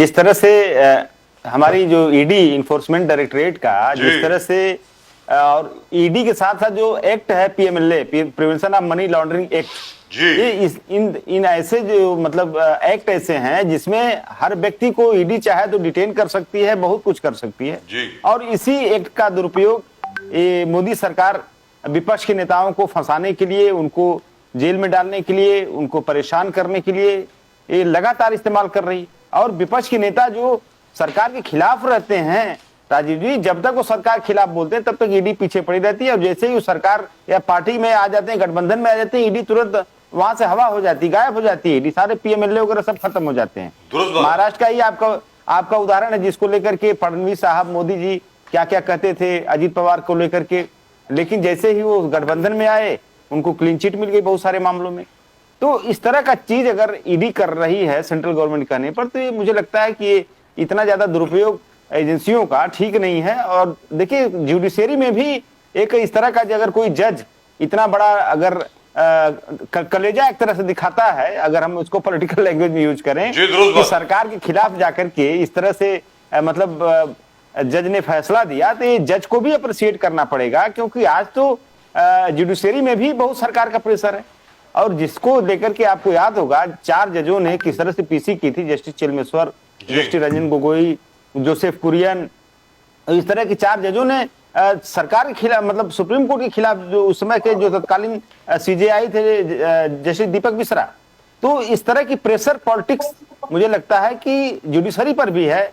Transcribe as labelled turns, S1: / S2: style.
S1: जिस तरह से हमारी जो ईडी इन्फोर्समेंट डायरेक्टरेट का जिस तरह से और ईडी के साथ साथ जो एक्ट है PMLA, prevention of money laundering act, ये इन ऐसे जो मतलब एक्ट ऐसे हैं जिसमें हर व्यक्ति को ईडी चाहे तो डिटेन कर सकती है, बहुत कुछ कर सकती है। और इसी एक्ट का दुरुपयोग ये मोदी सरकार विपक्ष के नेताओं को फंसाने के लिए, उनको जेल में डालने के लिए, उनको परेशान करने के लिए ये लगातार इस्तेमाल कर रही। और विपक्ष के नेता जो सरकार के खिलाफ रहते हैं राजीव जी, जब तक वो सरकार के खिलाफ बोलते हैं तब तक ईडी पीछे पड़ी रहती है, और जैसे ही वो सरकार या पार्टी में आ जाते हैं, गठबंधन में आ जाते हैं, ईडी तुरंत वहां से हवा हो जाती है, गायब हो जाती है ईडी, सारे पीएमएलए वगैरह सब खत्म हो जाते हैं। महाराष्ट्र का ही आपका उदाहरण है, जिसको लेकर के फडणवीस साहब, मोदी जी क्या क्या कहते थे अजीत पवार को लेकर के, लेकिन जैसे ही वो गठबंधन में आए उनको क्लीन चिट मिल गई बहुत सारे मामलों में। तो इस तरह का चीज अगर ईडी कर रही है सेंट्रल गवर्नमेंट कहने पर, तो ये मुझे लगता है कि ये इतना ज्यादा दुरुपयोग एजेंसियों का ठीक नहीं है। और देखिए जुडिशरी में भी एक इस तरह का, अगर कोई जज इतना बड़ा अगर कलेजा एक तरह से दिखाता है, अगर हम उसको पॉलिटिकल लैंग्वेज में यूज करें, कि सरकार के खिलाफ जाकर के इस तरह से मतलब जज ने फैसला दिया, तो ये जज को भी अप्रिशिएट करना पड़ेगा, क्योंकि आज तो जुडिशरी में भी बहुत सरकार का प्रेशर है। और जिसको लेकर के आपको याद होगा 4 जजों ने किस तरह से पीसी की थी, जस्टिस चिलमेश्वर, जस्टिस रंजन गोगोई, जोसेफ कुरियन, इस तरह के 4 जजों ने सरकार के खिलाफ, मतलब सुप्रीम कोर्ट के खिलाफ, जो उस समय के जो तत्कालीन सीजेआई थे जस्टिस दीपक मिश्रा। तो इस तरह की प्रेशर पॉलिटिक्स मुझे लगता है कि जुडिशरी पर भी है।